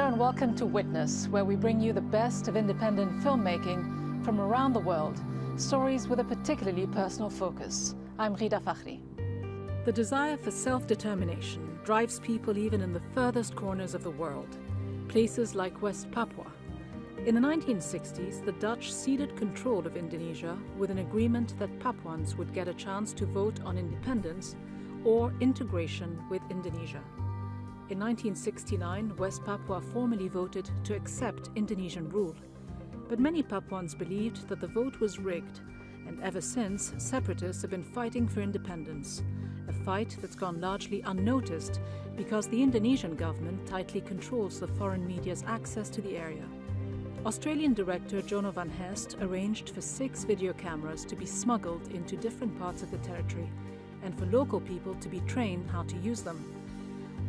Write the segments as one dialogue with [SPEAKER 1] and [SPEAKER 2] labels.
[SPEAKER 1] and welcome to Witness, where we bring you the best of independent filmmaking from around the world, stories with a particularly personal focus. I'm Rida Fakhri. The desire for self-determination drives people even in the furthest corners of the world, places like West Papua. In the 1960s, the Dutch ceded control of Indonesia with an agreement that Papuans would get a chance to vote on independence or integration with Indonesia. In 1969, West Papua formally voted to accept Indonesian rule. But many Papuans believed that the vote was rigged, and ever since, separatists have been fighting for independence, a fight that's gone largely unnoticed because the Indonesian government tightly controls the foreign media's access to the area. Australian director Jono van Hest arranged for 6 video cameras to be smuggled into different parts of the territory, and for local people to be trained how to use them.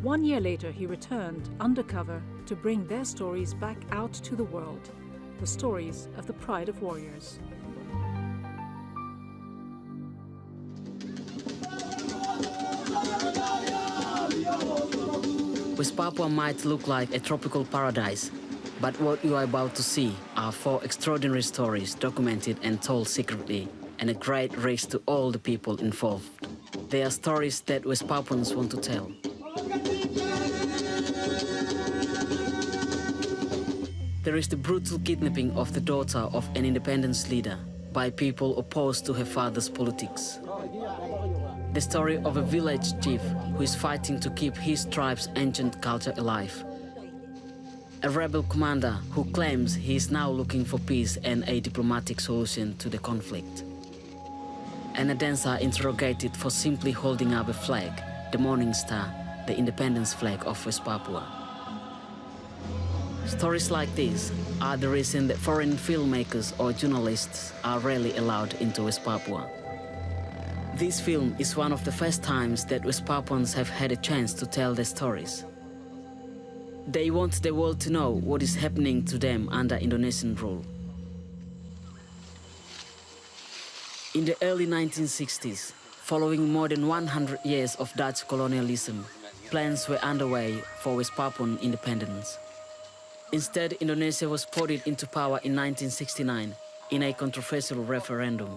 [SPEAKER 1] 1 year later, he returned undercover to bring their stories back out to the world, the stories of the pride of warriors.
[SPEAKER 2] West Papua might look like a tropical paradise, but what you are about to see are 4 extraordinary stories documented and told secretly, and a great risk to all the people involved. They are stories that West Papuans want to tell. There is the brutal kidnapping of the daughter of an independence leader by people opposed to her father's politics. The story of a village chief who is fighting to keep his tribe's ancient culture alive. A rebel commander who claims he is now looking for peace and a diplomatic solution to the conflict. And a dancer interrogated for simply holding up a flag, the Morning Star, the independence flag of West Papua. Stories like these are the reason that foreign filmmakers or journalists are rarely allowed into West Papua. This film is one of the first times that West Papuans have had a chance to tell their stories. They want the world to know what is happening to them under Indonesian rule. In the early 1960s, following more than 100 years of Dutch colonialism, plans were underway for West Papuan independence. Instead, Indonesia was voted into power in 1969 in a controversial referendum.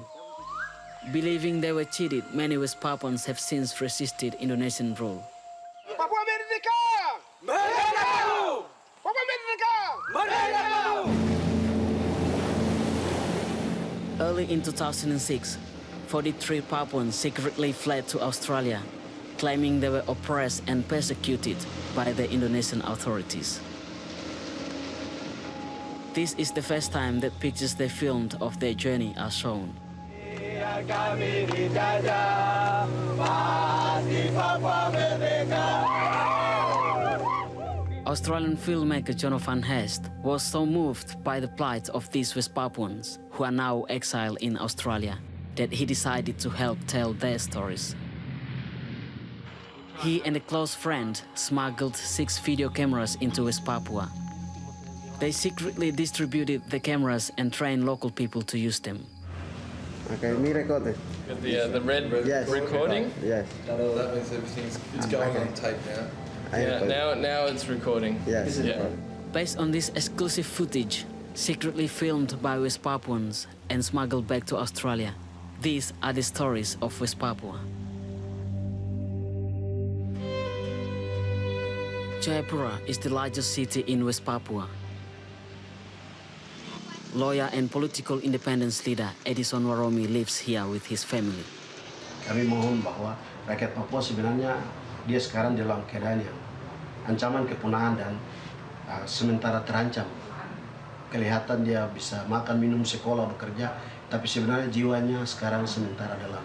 [SPEAKER 2] Believing they were cheated, many West Papuans have since resisted Indonesian rule.
[SPEAKER 3] Papua Merdeka! Merdeka! Papua Merdeka! Merdeka!
[SPEAKER 2] Early in 2006, 43 Papuans secretly fled to Australia, claiming they were oppressed and persecuted by the Indonesian authorities. This is the first time that pictures they filmed of their journey are shown. Australian filmmaker Jono van Hest was so moved by the plight of these West Papuans, who are now exiled in Australia, that he decided to help tell their stories. He and a close friend smuggled 6 video cameras into West Papua. They secretly distributed the cameras and trained local people to use them.
[SPEAKER 4] Okay, me recorded.
[SPEAKER 5] The red
[SPEAKER 4] Yes.
[SPEAKER 5] recording?
[SPEAKER 4] Yes.
[SPEAKER 5] That means it's going on tape now.
[SPEAKER 4] Yeah,
[SPEAKER 5] now it's recording.
[SPEAKER 4] Yes.
[SPEAKER 5] Yeah.
[SPEAKER 2] Based on this exclusive footage, secretly filmed by West Papuans and smuggled back to Australia, these are the stories of West Papua. Jayapura is the largest city in West Papua. Lawyer and political independence leader Edison Waromi lives here with his family.
[SPEAKER 6] Kami mohon bahwa rakyat Papua sebenarnya dia sekarang dalam keadaan yang ancaman kepunahan dan sementara terancam. Kelihatan dia bisa makan, minum, sekolah, bekerja, tapi sebenarnya jiwanya sekarang sementara dalam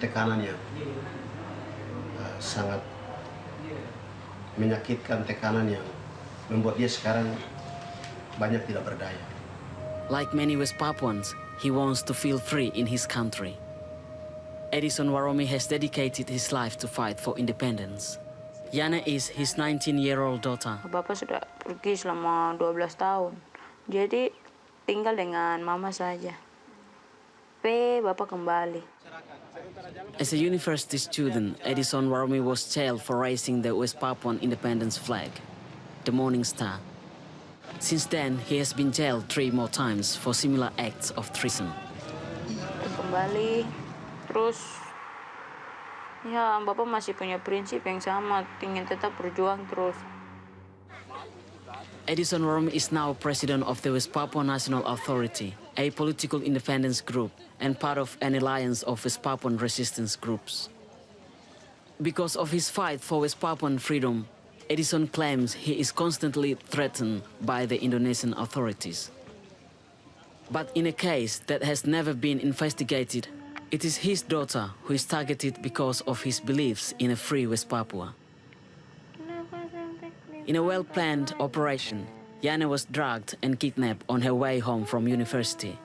[SPEAKER 6] tekanan yang sangat menyakitkan, tekanan yang membuat dia sekarang banyak tidak berdaya.
[SPEAKER 2] Like many West Papuans, he wants to feel free in his country. Edison Waromi has dedicated his life to fight for independence. Yana is his 19-year-old daughter.
[SPEAKER 7] Bapak sudah pergi selama 12 tahun. Jadi tinggal dengan mama saja. Bapak kembali.
[SPEAKER 2] As a university student, Edison Waromi was jailed for raising the West Papuan independence flag, the Morning Star, Since then, he has been jailed 3 more times for similar acts of treason.
[SPEAKER 7] Kembali, terus ya Bapak masih punya prinsip yang sama, ingin tetap berjuang terus.
[SPEAKER 2] Edison Rom is now president of the West Papua National Authority, a political independence group and part of an alliance of West Papuan resistance groups. Because of his fight for West Papuan freedom, Edison claims he is constantly threatened by the Indonesian authorities. But in a case that has never been investigated, it is his daughter who is targeted because of his beliefs in a free West Papua. In a well-planned operation, Yana was drugged and kidnapped on her way home from university.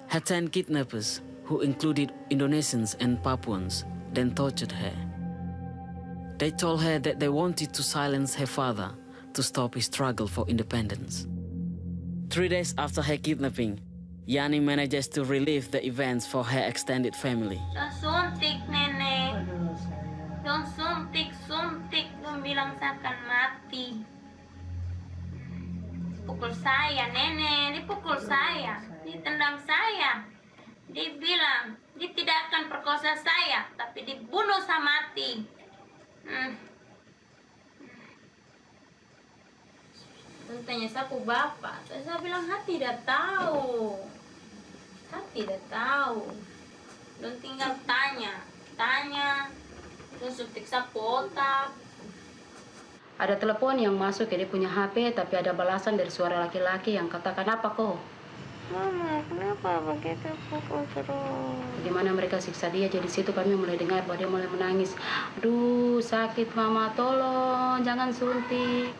[SPEAKER 2] Her 10 kidnappers, who included Indonesians and Papuans, then tortured her. They told her that they wanted to silence her father to stop his struggle for independence. 3 days after her kidnapping, Yani manages to relive the events for her extended family.
[SPEAKER 7] Suntik, nenek. Dong suntik. Dong bilang saya akan mati. Pukul saya, nenek. Dipukul saya. Ditendang saya. Dia bilang, dia tidak akan perkosa saya, tapi dibunuh saya mati. Tanya sapu bapak, saya bilang hati tidak tahu. Tidak tahu. Dan tinggal tanya, terus periksa otak.
[SPEAKER 8] Ada telepon yang masuk ke dia punya HP, tapi ada balasan dari suara laki-laki yang katakan, apa kok?
[SPEAKER 7] Mama, kenapa begitu pukul terus?
[SPEAKER 8] Bagaimana mereka siksa dia, jadi situ kami mulai dengar bahwa dia mulai menangis. Aduh, sakit mama, tolong, jangan suntik.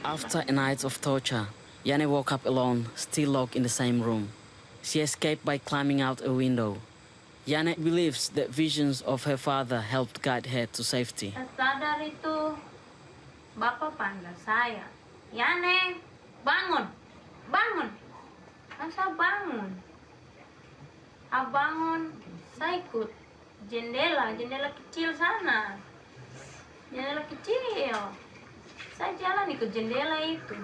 [SPEAKER 2] After a night of torture, Yane woke up alone, still locked in the same room. She escaped by climbing out a window. Yane believes that visions of her father helped guide her to safety.
[SPEAKER 7] Sadar itu, Bapak panggil saya. Yane, bangun. Saya bangun. Bangun, saya ikut jendela kecil sana. Jendela kecil. Saya jalan ikut jendela itu.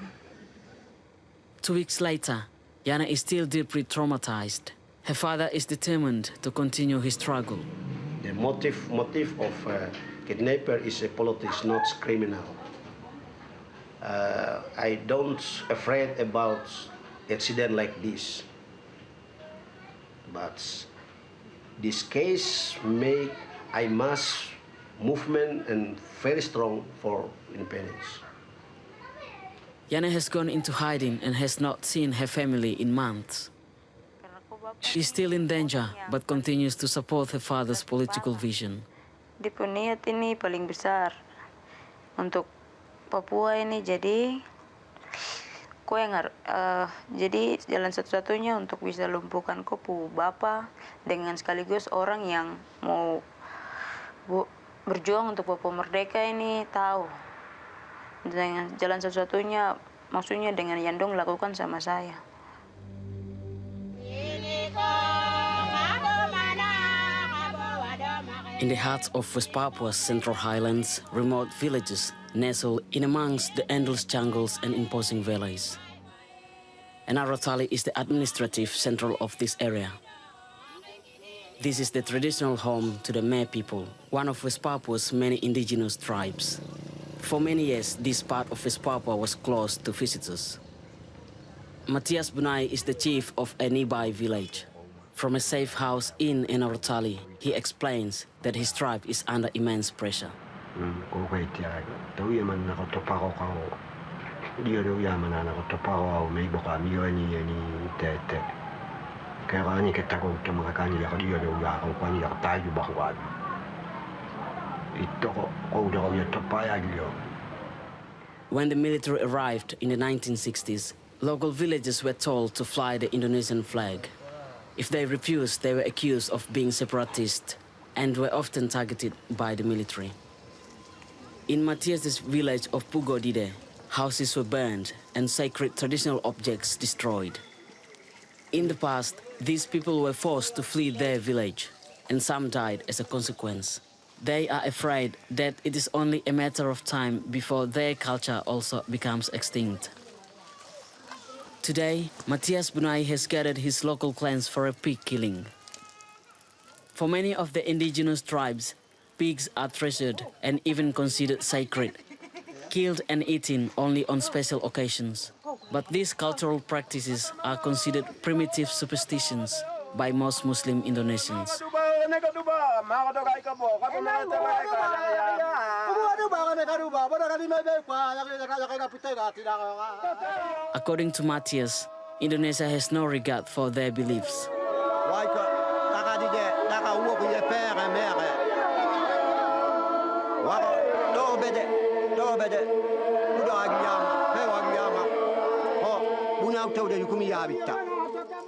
[SPEAKER 2] 2 weeks later, Yana is still deeply traumatized. Her father is determined to continue his struggle.
[SPEAKER 6] The motive of kidnapper is a politics, not criminal. I don't afraid about accident like this, but this case make I must movement and very strong for independence.
[SPEAKER 2] Yana has gone into hiding and has not seen her family in months. She is still in danger, but continues to support her father's political vision.
[SPEAKER 7] Dia punya niat ini paling besar untuk Papua ini, jadi jadi jalan satu-satunya untuk bisa lumpuhkan kupu Bapak dengan sekaligus orang yang mau berjuang untuk Papua merdeka ini tahu. Dengan jalan satu-satunya, maksudnya dengan yang dong lakukan sama saya.
[SPEAKER 2] In the heart of West Papua's Central Highlands, remote villages nestle in amongst the endless jungles and imposing valleys. And Arotali is the administrative central of this area. This is the traditional home to the Mare people, one of West Papua's many indigenous tribes. For many years, this part of West Papua was closed to visitors. Matias Bunai is the chief of a nearby village. From a safe house in Arotali, he explains that his tribe is under immense pressure. When the military arrived in the 1960s, local villagers were told to fly the Indonesian flag. If they refused, they were accused of being separatists and were often targeted by the military. In Matias's village of Pugodide, houses were burned and sacred traditional objects destroyed. In the past, these people were forced to flee their village, and some died as a consequence. They are afraid that it is only a matter of time before their culture also becomes extinct. Today, Matias Bunai has gathered his local clans for a pig killing. For many of the indigenous tribes, pigs are treasured and even considered sacred, killed and eaten only on special occasions. But these cultural practices are considered primitive superstitions by most Muslim Indonesians. According to Matias, Indonesia has no regard for their beliefs.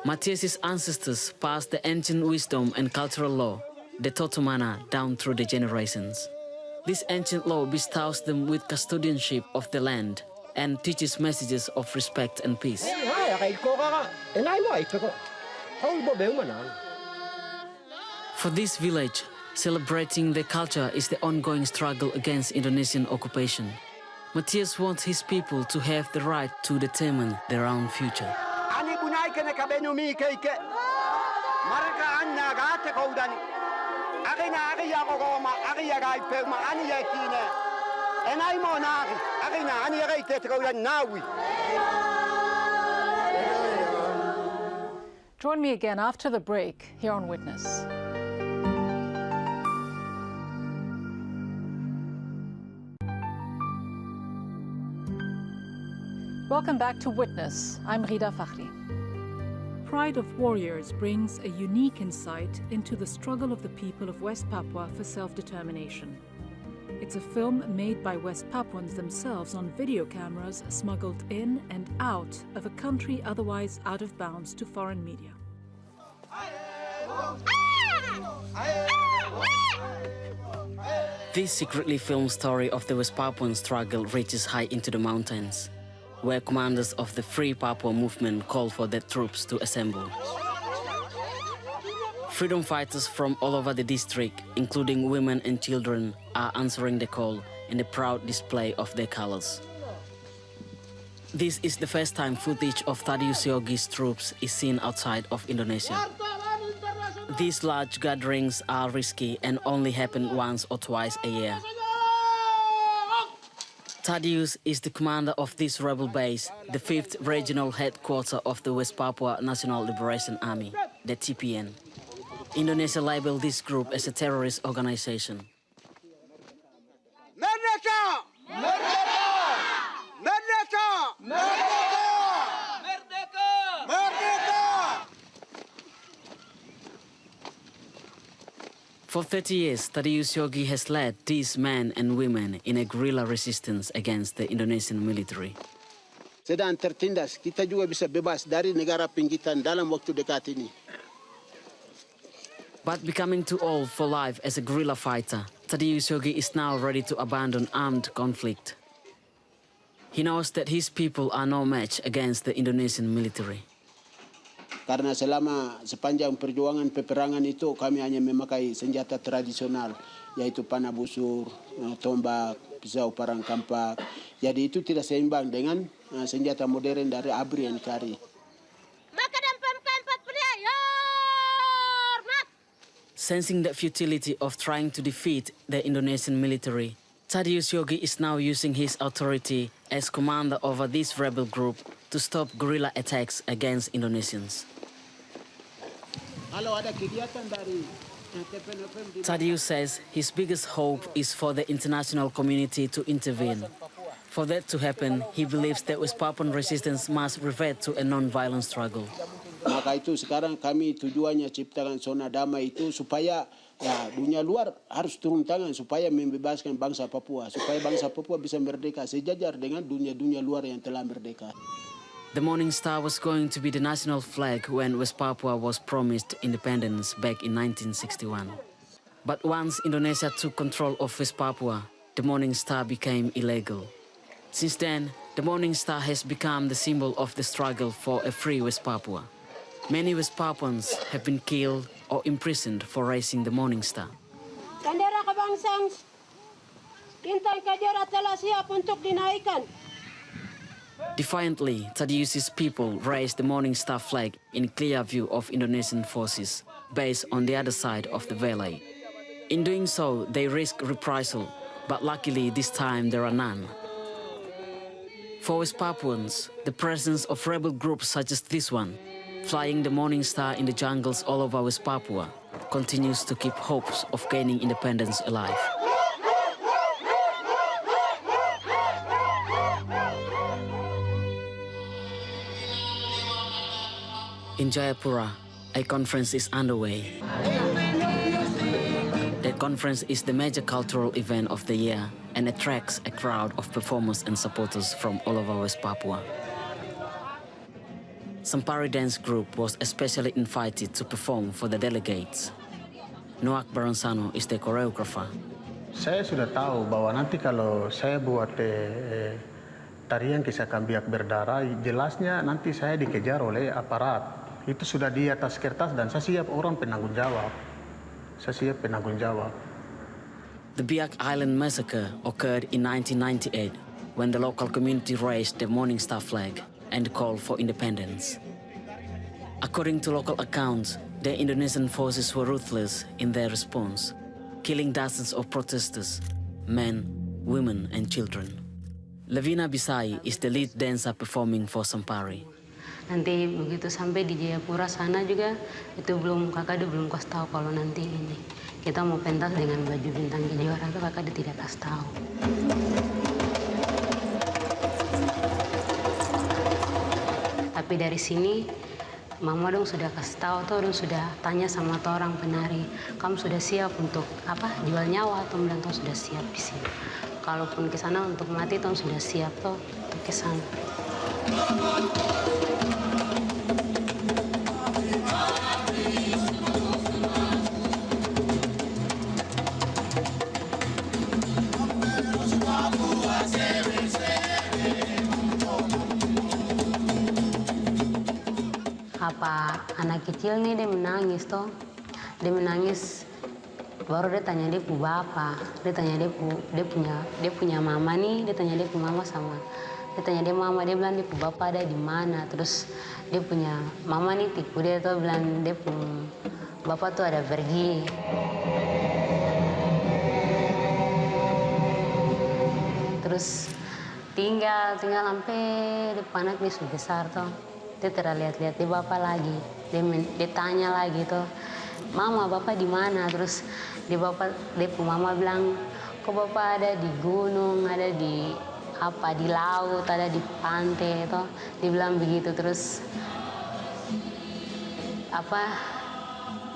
[SPEAKER 2] Matias's ancestors passed the ancient wisdom and cultural law, the Totomana, down through the generations. This ancient law bestows them with custodianship of the land and teaches messages of respect and peace. For this village, celebrating their culture is the ongoing struggle against Indonesian occupation. Matias wants his people to have the right to determine their own future.
[SPEAKER 1] Join me again after the break here on Witness. Welcome back to Witness. I'm Rida Fakhri. Pride of Warriors brings a unique insight into the struggle of the people of West Papua for self-determination. It's a film made by West Papuans themselves on video cameras smuggled in and out of a country otherwise out of bounds to foreign media.
[SPEAKER 2] This secretly filmed story of the West Papuan struggle reaches high into the mountains, where commanders of the Free Papua movement call for their troops to assemble. Freedom fighters from all over the district, including women and children, are answering the call in a proud display of their colors. This is the first time footage of Thaddeus Yogi's troops is seen outside of Indonesia. These large gatherings are risky and only happen once or twice a year. Thaddeus is the commander of this rebel base, the 5th regional headquarters of the West Papua National Liberation Army, the TPN. Indonesia labeled this group as a terrorist organization.
[SPEAKER 3] Merdeka! Merdeka! Merdeka! Merdeka! Merdeka!
[SPEAKER 2] For 30 years, Thaddeus Yogi has led these men and women in a guerrilla resistance against the Indonesian military.
[SPEAKER 9] Sedang tertindas, kita juga bisa bebas dari negara pinggiran dalam waktu dekat ini.
[SPEAKER 2] But becoming too old for life as a guerrilla fighter, Thaddeus Yogi is now ready to abandon armed conflict. He knows that his people are no match against the Indonesian military.
[SPEAKER 9] Karena selama sepanjang perjuangan peperangan itu kami hanya memakai senjata tradisional, yaitu panah busur, tombak, pisau parang kampak. Jadi itu tidak seimbang dengan senjata modern dari ABRI dan KARI.
[SPEAKER 2] Sensing the futility of trying to defeat the Indonesian military, Thaddeus Yogi is now using his authority as commander over this rebel group to stop guerrilla attacks against Indonesians. Thaddeus says his biggest hope is for the international community to intervene. For that to happen, he believes that West Papuan resistance must revert to a non-violent struggle.
[SPEAKER 9] Maka itu sekarang kami tujuannya ciptakan zona damai itu supaya dunia luar harus turun tangan supaya membebaskan bangsa Papua, supaya bangsa Papua bisa merdeka sejajar dengan dunia luar yang telah merdeka.
[SPEAKER 2] The Morning Star was going to be the national flag when West Papua was promised independence back in 1961. But once Indonesia took control of West Papua, the Morning Star became illegal. Since then, the Morning Star has become the symbol of the struggle for a free West Papua. Many West Papuans have been killed or imprisoned for raising the Morning Star.
[SPEAKER 10] Bendera kebangsaan Bintang Kejora telah siap untuk dinaikkan.
[SPEAKER 2] Defiantly, Tadiusi's people raised the Morning Star flag in clear view of Indonesian forces based on the other side of the valley. In doing so, they risk reprisal, but luckily this time there are none. For West Papuans, the presence of rebel groups such as this one, flying the Morning Star in the jungles all over West Papua, continues to keep hopes of gaining independence alive. In Jayapura, a conference is underway. The conference is the major cultural event of the year and attracts a crowd of performers and supporters from all over West Papua. Sampari dance group was especially invited to perform for the delegates. Noak Baransano is the choreographer.
[SPEAKER 11] Saya sudah tahu bahwa nanti kalau saya buat tarian kisah Kambiak berdarah, jelasnya nanti saya dikejar oleh aparat. Itu sudah di atas kertas dan saya siap orang penanggung jawab. Saya siap penanggung jawab.
[SPEAKER 2] The Biak Island massacre occurred in 1998 when the local community raised the Morning Star flag and called for independence. According to local accounts, the Indonesian forces were ruthless in their response, killing dozens of protesters, men, women, and children. Levina Bisai is the lead dancer performing for Sampari.
[SPEAKER 8] Nanti begitu sampai di Jayapura sana juga, itu kakak belum kasih tahu kalau nanti ini kita mau pentas dengan baju bintang kejora, itu kakak tidak kasih tahu. Tapi dari sini mama dong sudah kasih tahu tuh, dong sudah tanya sama tuh orang penari, kamu sudah siap untuk apa jual nyawa? Tuh bilang tuh sudah siap di sini. Kalaupun ke sana untuk mati tuh sudah siap tuh untuk ke sana. Apa anak kecil nih dia menangis toh, dia menangis baru dia tanya dia pu bapak, dia tanya dia punya mama nih, dia tanya dia pu mama sama, dia tanya dia mama, dia bilang dia pu bapak ada di mana, terus dia punya mama nih tipu dia tuh bilang dia pu bapak tuh ada pergi. Terus tinggal sampai depan anak dia sudah besar toh. Dia terlihat-lihat dia bapak lagi, dia tanya lagi tuh, mama bapak di mana? Terus dia pu mama bilang, kok bapak ada di gunung, ada di apa di laut, ada di pantai tuh, dia bilang begitu. Terus apa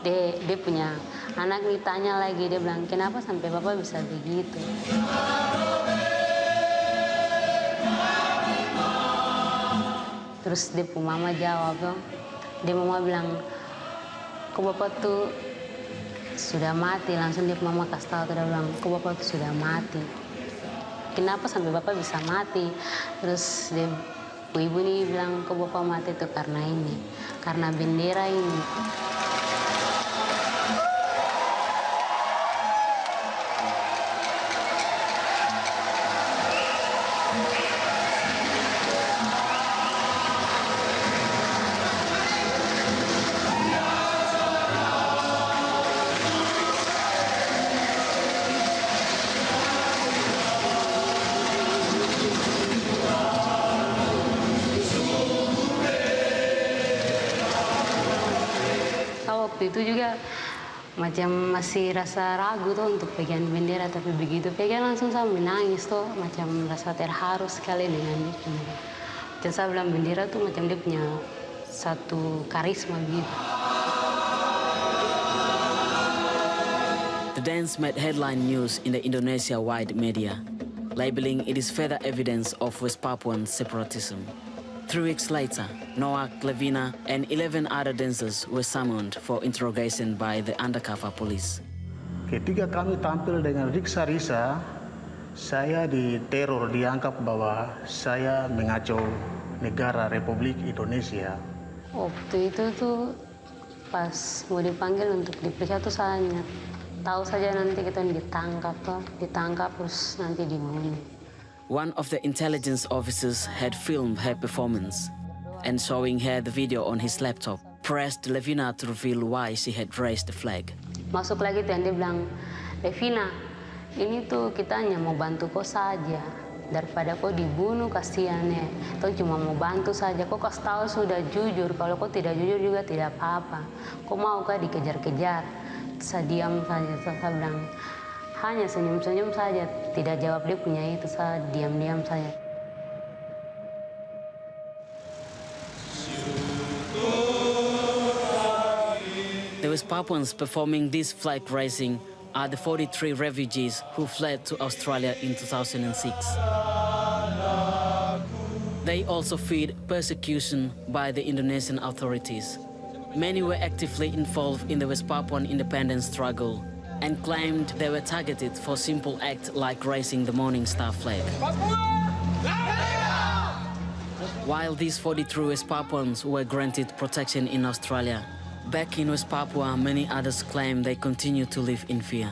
[SPEAKER 8] dia punya anak nih tanya lagi, dia bilang kenapa sampai bapak bisa begitu? Terus dia pu mama jawab dong, dia mama bilang, kok bapak tuh sudah mati. Langsung dia pu mama kasih tahu, dia bilang, kok bapak tuh sudah mati. Kenapa sampai bapak bisa mati? Terus dia pu ibu nih bilang, kok bapak mati itu karena ini, karena bendera ini. Waktu itu juga macam masih rasa ragu tuh untuk pegang bendera, tapi begitu pegang langsung saya menangis tuh, macam rasa terharu sekali dengan itu. Dan saya bilang bendera tuh macam dia punya satu karisma gitu.
[SPEAKER 2] The dance made headline news in the Indonesia-wide media, labeling it is further evidence of West Papuan separatism. 3 weeks later, Noak, Levina, and 11 other dancers were summoned for interrogation by the undercover police.
[SPEAKER 11] Ketika kami tampil dengan riksa-risa, saya diteror, dianggap bahwa saya mengacau negara Republik Indonesia.
[SPEAKER 8] Waktu itu tuh pas mau dipanggil untuk diperiksa tuh saya tahu saja nanti kita ditangkap terus nanti dibunuh.
[SPEAKER 2] One of the intelligence officers had filmed her performance and showing her the video on his laptop, pressed Levina to reveal why she had raised the flag.
[SPEAKER 8] Masuk lagi tuh, dia bilang, Levina, ini tuh kita hanya mau bantu kau saja. Daripada kau dibunuh, kasihan ya. Kau cuma mau bantu saja. Kau kasih tahu sudah jujur. Kalau kau tidak jujur juga tidak apa-apa. Kau mau kah dikejar-kejar? Saya diam saja. Saya bilang, hanya senyum-senyum saja. Tidak jawab dia punya itu. Saya diam-diam saja.
[SPEAKER 2] The West Papuans performing this flag raising are the 43 refugees who fled to Australia in 2006. They also feared persecution by the Indonesian authorities. Many were actively involved in the West Papuan independence struggle and claimed they were targeted for simple acts like raising the Morning Star flag. While these 43 West Papuans were granted protection in Australia, back in West Papua, many others claim they continue to live in fear.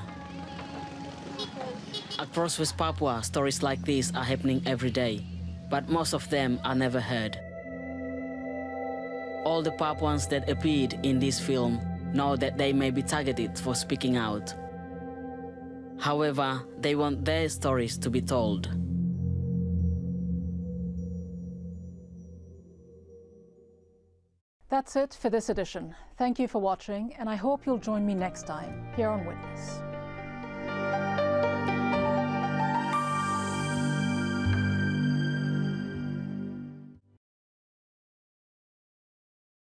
[SPEAKER 2] Across West Papua, stories like these are happening every day, but most of them are never heard. All the Papuans that appeared in this film know that they may be targeted for speaking out. However, they want their stories to be told.
[SPEAKER 1] That's it for this edition. Thank you for watching, and I hope you'll join me next time here on Witness.